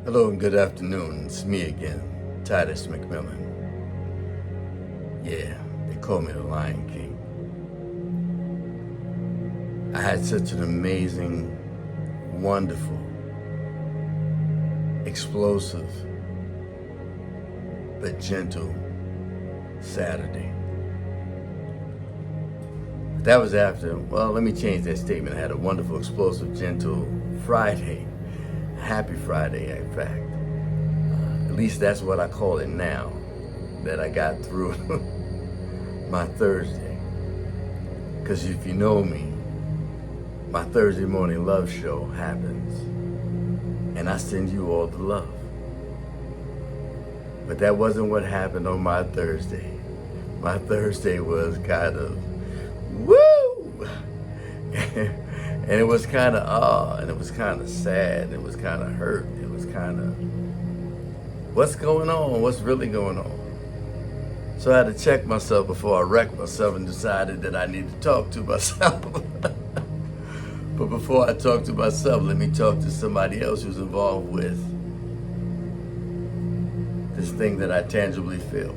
Hello and good afternoon. It's me again, Titus McMillan. Yeah, they call me the Lion King. I had such an amazing, wonderful, explosive, but gentle Saturday. That was after, well, let me change that statement. I had a wonderful, explosive, gentle Friday. Happy Friday, in fact. At least that's what I call it now, that I got through my Thursday. Because if you know me, my Thursday morning love show happens, and I send you all the love. But that wasn't what happened on my Thursday. My Thursday was kind of, woo! And it was kind of and it was kind of sad, and it was kind of hurt, it was kind of, what's going on, what's really going on? So I had to check myself before I wrecked myself and decided that I need to talk to myself. But before I talk to myself, let me talk to somebody else who's involved with this thing that I tangibly feel.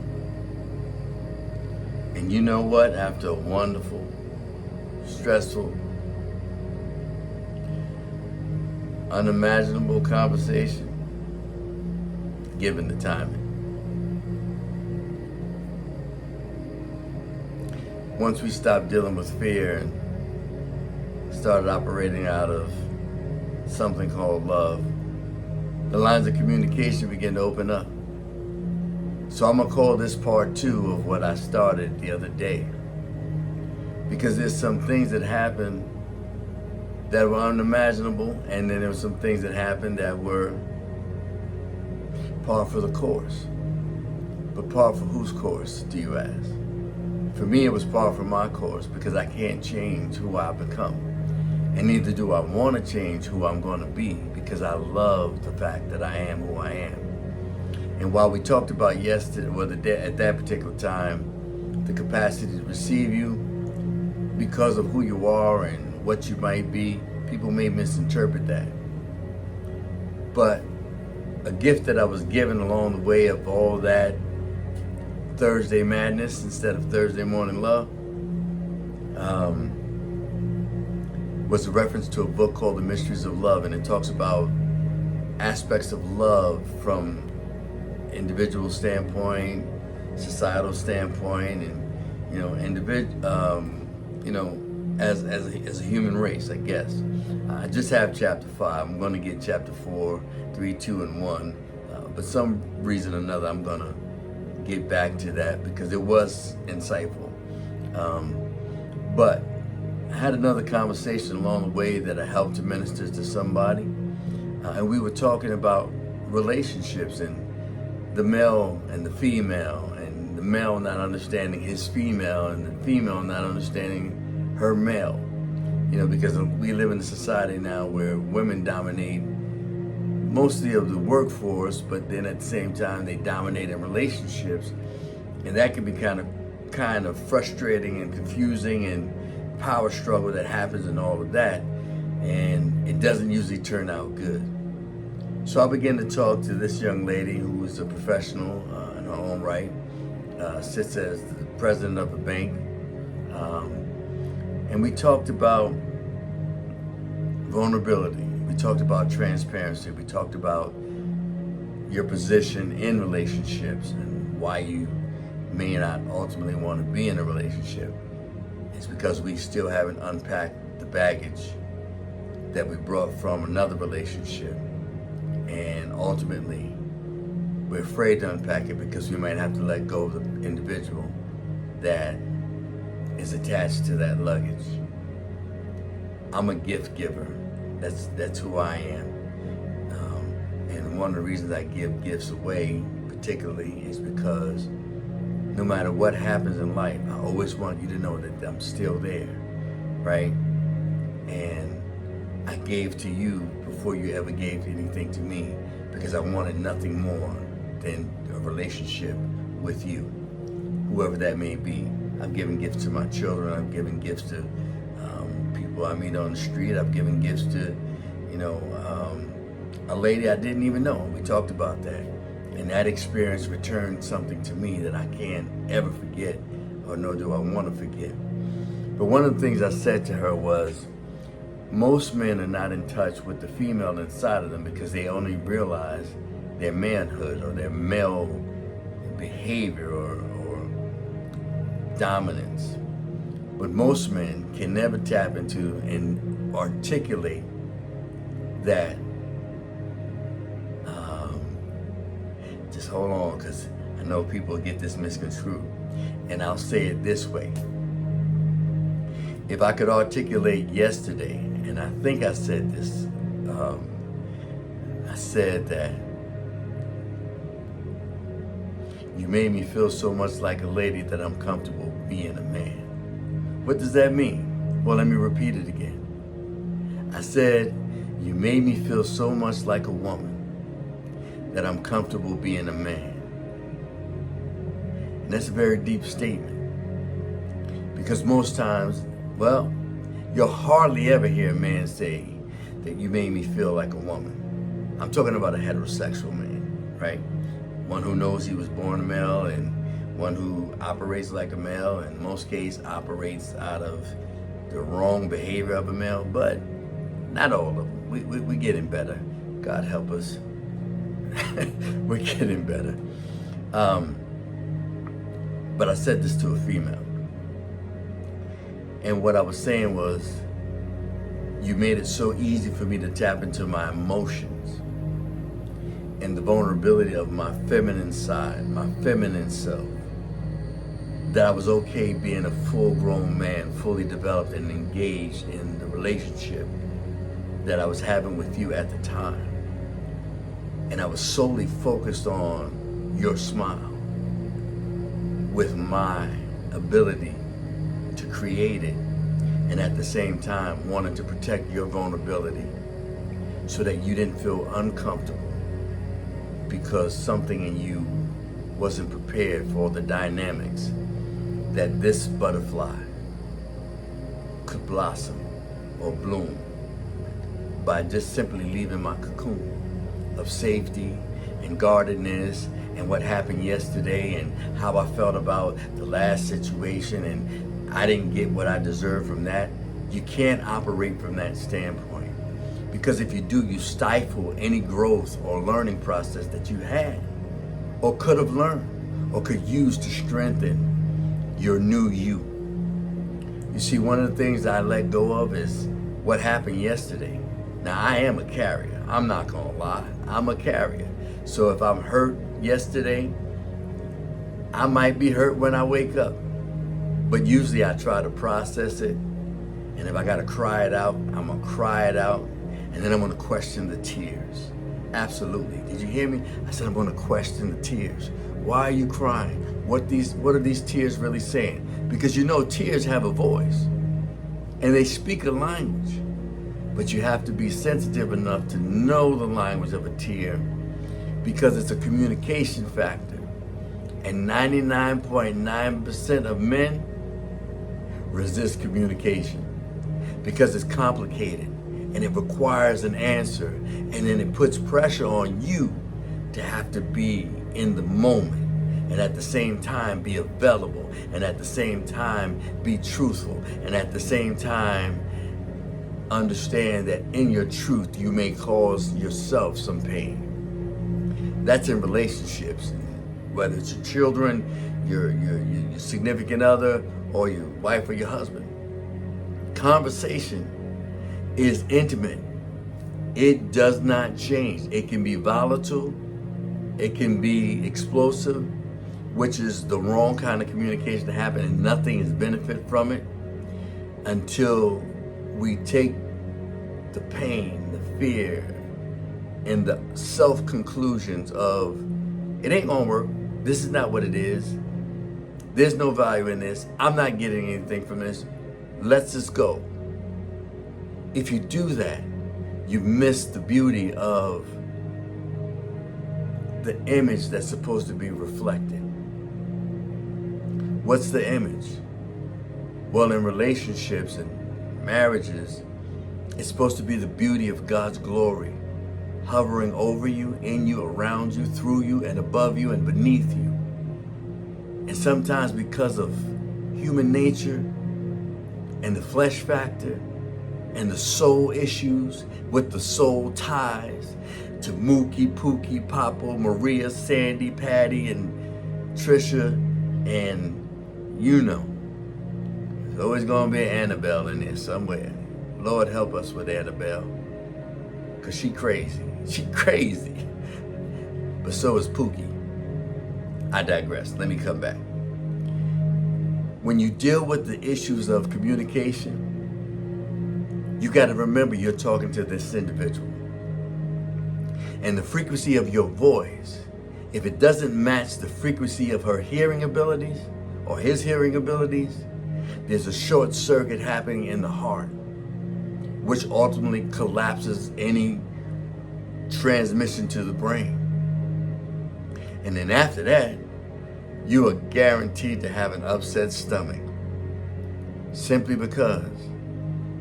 And you know what? After a wonderful, stressful, unimaginable conversation, given the timing, once we stopped dealing with fear and started operating out of something called love, the lines of communication began to open up. So I'm gonna call this part 2 of what I started the other day, because there's some things that happened that were unimaginable, and then there were some things that happened that were par for the course. But par for whose course, do you ask? For me, it was par for my course, because I can't change who I become. And neither do I want to change who I'm going to be, because I love the fact that I am who I am. And while we talked about yesterday, at that particular time, the capacity to receive you because of who you are and what you might be, people may misinterpret that. But a gift that I was given along the way of all that Thursday madness instead of Thursday morning love was a reference to a book called The Mysteries of Love, and it talks about aspects of love from individual standpoint, societal standpoint, and as a human race, I guess. I just have chapter 5. I'm going to get chapter 4, 3, 2, and 1. But some reason or another, I'm going to get back to that because it was insightful. But I had another conversation along the way that I helped to minister to somebody. And we were talking about relationships and the male and the female, and the male not understanding his female, and the female not understanding her male. Because we live in a society now where women dominate mostly of the workforce, but then at the same time they dominate in relationships, and that can be kind of frustrating and confusing, and power struggle that happens and all of that, and it doesn't usually turn out good. So I began to talk to this young lady who is a professional in her own right, sits as the president of a bank, and we talked about vulnerability, we talked about transparency, we talked about your position in relationships and why you may not ultimately want to be in a relationship. It's because we still haven't unpacked the baggage that we brought from another relationship. And ultimately, we're afraid to unpack it because we might have to let go of the individual that is attached to that luggage. I'm a gift giver. That's who I am. And one of the reasons I give gifts away particularly is because no matter what happens in life, I always want you to know that I'm still there, right? And I gave to you before you ever gave anything to me, because I wanted nothing more than a relationship with you, whoever that may be. I've given gifts to my children. I've given gifts to people I meet on the street. I've given gifts to, a lady I didn't even know. We talked about that. And that experience returned something to me that I can't ever forget, or nor do I want to forget. But one of the things I said to her was, most men are not in touch with the female inside of them because they only realize their manhood or their male behavior or dominance. But most men can never tap into and articulate that. Just hold on, because I know people get this misconstrued. And I'll say it this way. If I could articulate yesterday, and I think I said this, I said that you made me feel so much like a lady that I'm comfortable being a man. What does that mean? Well, let me repeat it again. I said, you made me feel so much like a woman that I'm comfortable being a man. And that's a very deep statement. Because most times, well, you'll hardly ever hear a man say that you made me feel like a woman. I'm talking about a heterosexual man, right? One who knows he was born a male and one who operates like a male, and in most cases operates out of the wrong behavior of a male, but not all of them. We're getting better. God help us. We're getting better. But I said this to a female. And what I was saying was, you made it so easy for me to tap into my emotions and the vulnerability of my feminine side, my feminine self, that I was okay being a full-grown man, fully developed and engaged in the relationship that I was having with you at the time. And I was solely focused on your smile with my ability to create it, and at the same time wanted to protect your vulnerability so that you didn't feel uncomfortable because something in you wasn't prepared for the dynamics that this butterfly could blossom or bloom by just simply leaving my cocoon of safety and guardedness, and what happened yesterday and how I felt about the last situation, and I didn't get what I deserved from that. You can't operate from that standpoint, because if you do, you stifle any growth or learning process that you had or could have learned or could use to strengthen your new you. You see, one of the things I let go of is what happened yesterday. Now, I am a carrier. I'm not gonna lie. I'm a carrier. So if I'm hurt yesterday, I might be hurt when I wake up. But usually I try to process it. And if I gotta cry it out, I'm gonna cry it out. And then I'm gonna question the tears. Absolutely. Did you hear me? I said I'm gonna question the tears. Why are you crying? What are these tears really saying? Because you know tears have a voice. And they speak a language. But you have to be sensitive enough to know the language of a tear, because it's a communication factor. And 99.9% of men resist communication because it's complicated and it requires an answer, and then it puts pressure on you to have to be in the moment and at the same time be available, and at the same time be truthful, and at the same time understand that in your truth you may cause yourself some pain. That's in relationships, whether it's your children, your significant other, or your wife or your husband. Conversation is intimate. It does not change. It can be volatile. It can be explosive, which is the wrong kind of communication to happen, and nothing is benefit from it until we take the pain, the fear, and the self-conclusions of, it ain't gonna work, this is not what it is, there's no value in this, I'm not getting anything from this, let's just go. If you do that, you miss the beauty of the image that's supposed to be reflected. What's the image? Well, in relationships and marriages, it's supposed to be the beauty of God's glory, hovering over you, in you, around you, through you, and above you, and beneath you. And sometimes because of human nature and the flesh factor and the soul issues with the soul ties to Mookie, Pookie, Papo, Maria, Sandy, Patty, and Trisha, and you know, there's always going to be an Annabelle in there somewhere. Lord help us with Annabelle, because she crazy. She crazy. But so is Pookie. I digress. Let me come back. When you deal with the issues of communication, you got to remember you're talking to this individual. And the frequency of your voice, if it doesn't match the frequency of her hearing abilities or his hearing abilities, there's a short circuit happening in the heart, which ultimately collapses any transmission to the brain. And then after that, you are guaranteed to have an upset stomach, simply because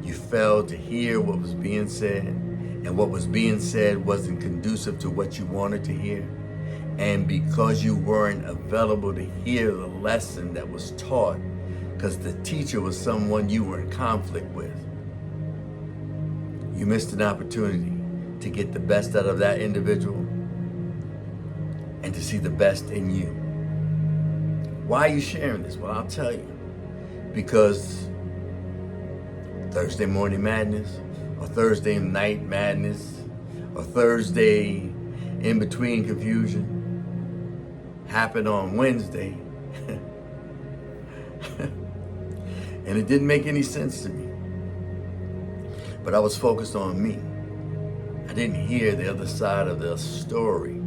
you failed to hear what was being said, and what was being said wasn't conducive to what you wanted to hear, and because you weren't available to hear the lesson that was taught, because the teacher was someone you were in conflict with. You missed an opportunity to get the best out of that individual and to see the best in you. Why are you sharing this? Well, I'll tell you. Because Thursday morning madness, or Thursday night madness, or Thursday in between confusion happened on Wednesday. And it didn't make any sense to me. But I was focused on me. I didn't hear the other side of the story.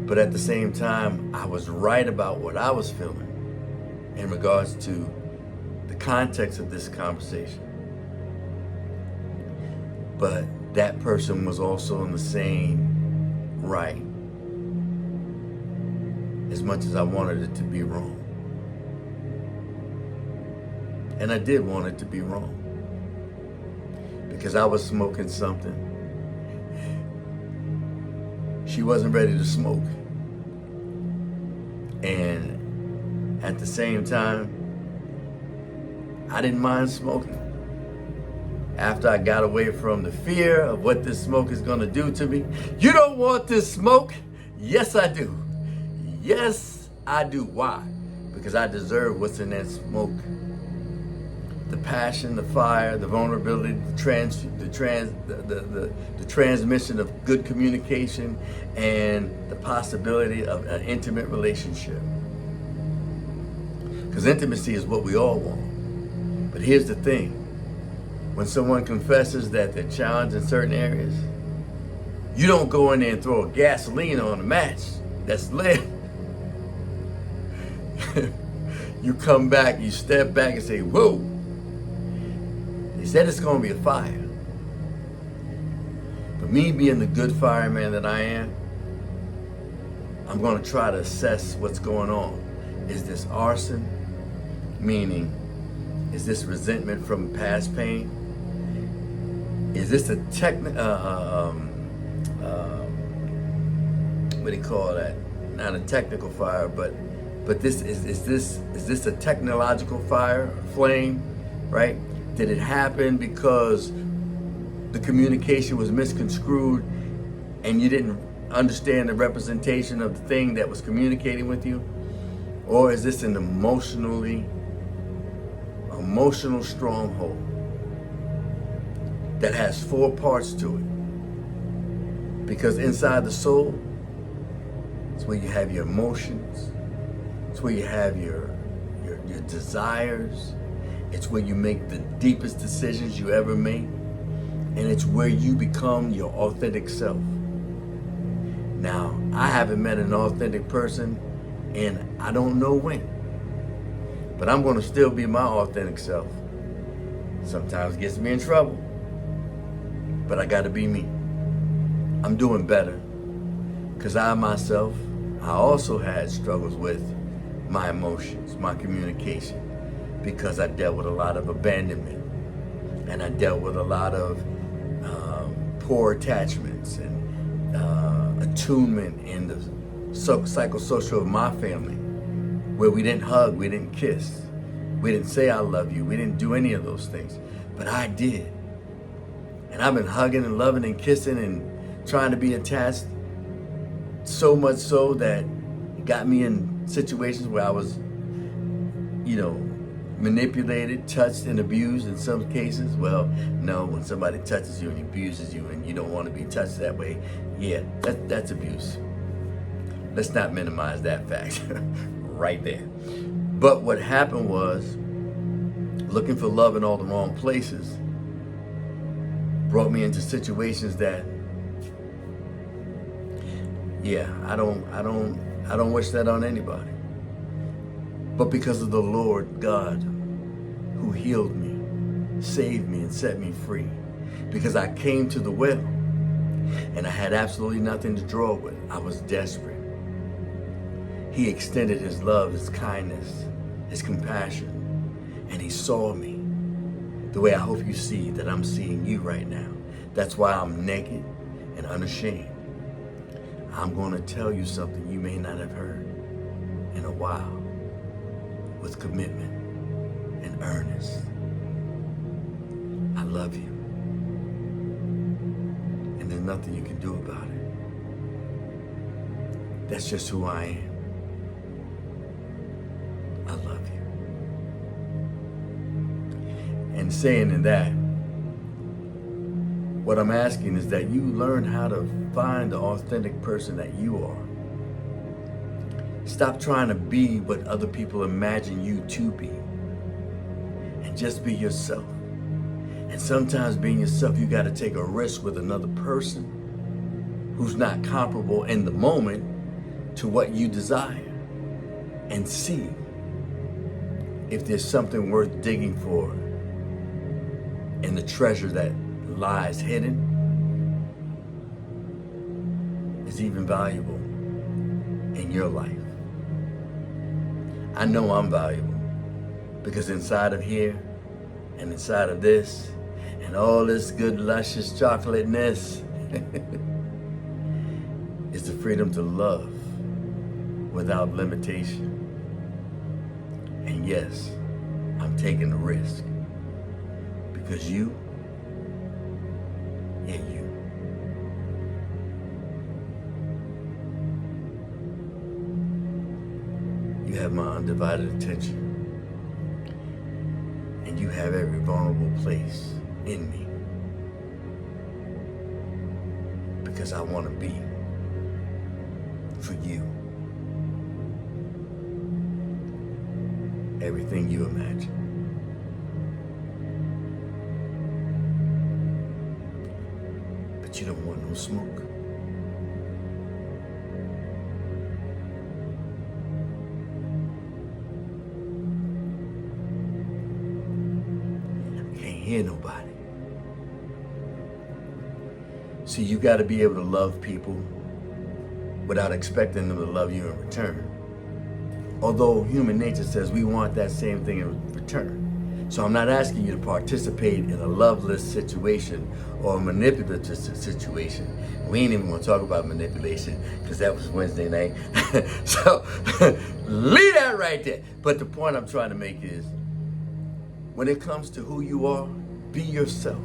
But at the same time, I was right about what I was feeling in regards to the context of this conversation. But that person was also in the same right, as much as I wanted it to be wrong. And I did want it to be wrong, because I was smoking something she wasn't ready to smoke. And at the same time, I didn't mind smoking. After I got away from the fear of what this smoke is gonna do to me. You don't want this smoke? Yes, I do. Yes, I do. Why? Because I deserve what's in that smoke. The passion, the fire, the vulnerability, the transmission of good communication, and the possibility of an intimate relationship. Because intimacy is what we all want. But here's the thing. When someone confesses that they're challenged in certain areas, you don't go in there and throw a gasoline on a match that's lit. You come back, you step back and say, whoa. They said it's going to be a fire. But me being the good fireman that I am, I'm going to try to assess what's going on. Is this arson? Meaning, is this resentment from past pain? Is this a what do you call that? Not a technical fire, but this is this a technological fire, flame, right? Did it happen because the communication was misconstrued and you didn't understand the representation of the thing that was communicating with you? Or is this an emotional stronghold that has 4 parts to it? Because inside the soul, it's where you have your emotions, it's where you have your desires, it's where you make the deepest decisions you ever make, and it's where you become your authentic self. Now, I haven't met an authentic person, and I don't know when, but I'm going to still be my authentic self. Sometimes it gets me in trouble, but I got to be me. I'm doing better, because I myself, I also had struggles with my emotions, my communication, because I dealt with a lot of abandonment, and I dealt with a lot of poor attachments and attunement in the psychosocial of my family, where we didn't hug, we didn't kiss, we didn't say I love you, we didn't do any of those things. But I did. And I've been hugging and loving and kissing and trying to be attached, so much so that it got me in situations where I was, manipulated, touched, and abused in some cases. Well, no, when somebody touches you and abuses you and you don't want to be touched that way, yeah, that's abuse. Let's not minimize that fact right there. But what happened was, looking for love in all the wrong places brought me into situations that, yeah, I don't wish that on anybody. But because of the Lord God who healed me, saved me, and set me free, because I came to the well and I had absolutely nothing to draw with. I was desperate. He extended his love, his kindness, his compassion, and he saw me the way I hope you see that I'm seeing you right now. That's why I'm naked and unashamed. I'm going to tell you something you may not have heard in a while, with commitment and earnest. I love you. And there's nothing you can do about it. That's just who I am. I love you. And saying in that, what I'm asking is that you learn how to find the authentic person that you are. Stop trying to be what other people imagine you to be. And just be yourself. And sometimes being yourself, you got to take a risk with another person who's not comparable in the moment to what you desire. And see if there's something worth digging for in the treasure that lies hidden is even valuable in your life. I know I'm valuable because inside of here and inside of this and all this good luscious chocolateness is the freedom to love without limitation. And yes, I'm taking a risk because you, you have my undivided attention, and you have every vulnerable place in me, because I want to be for you everything you imagine. But you don't want no smoke. Hear nobody. See, you got to be able to love people without expecting them to love you in return. Although human nature says we want that same thing in return. So I'm not asking you to participate in a loveless situation or a manipulative situation. We ain't even going to talk about manipulation because that was Wednesday night. So leave that right there. But the point I'm trying to make is, when it comes to who you are, be yourself.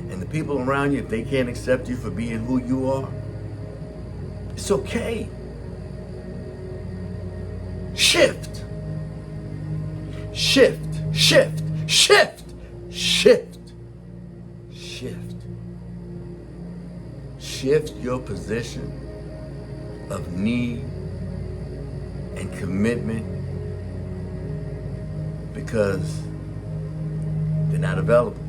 And the people around you, if they can't accept you for being who you are, it's okay. Shift. Shift. Shift. Shift. Shift. Shift. Shift your position of need and commitment, because they're not available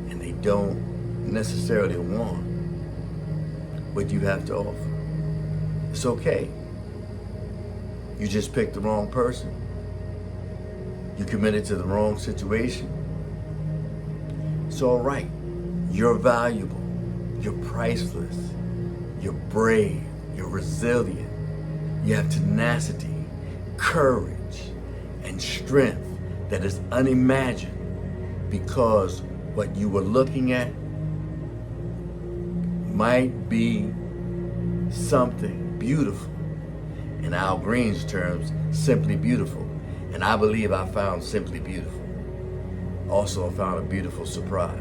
and they don't necessarily want what you have to offer. It's okay. You just picked the wrong person. You committed to the wrong situation. It's all right. You're valuable. You're priceless. You're brave. You're resilient. You have tenacity, courage, and strength that is unimagined, because what you were looking at might be something beautiful. In Al Green's terms, simply beautiful. And I believe I found simply beautiful. Also, I found a beautiful surprise.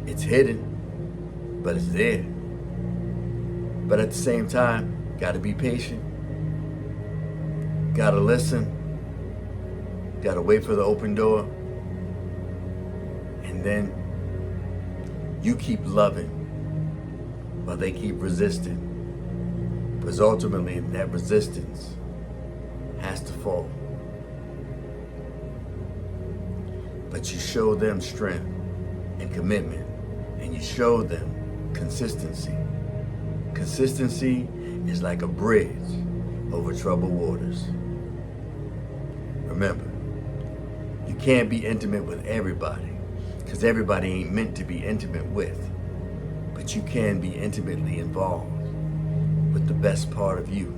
It's hidden, but it's there. But at the same time, gotta be patient. Gotta listen. Gotta wait for the open door. And then you keep loving while they keep resisting. Because ultimately, that resistance has to fall. But you show them strength and commitment, and you show them consistency. Consistency is like a bridge over troubled waters. Remember, you can't be intimate with everybody, because everybody ain't meant to be intimate with. But you can be intimately involved with the best part of you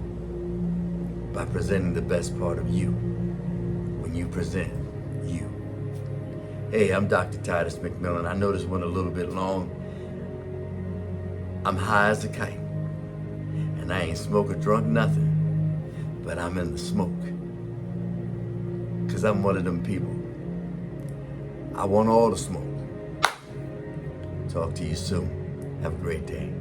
by presenting the best part of you when you present you. Hey, I'm Dr. Titus McMillan. I know this went a little bit long. I'm high as a kite, and I ain't smoked or drunk nothing, but I'm in the smoke, because I'm one of them people. I want all the smoke. Talk to you soon. Have a great day.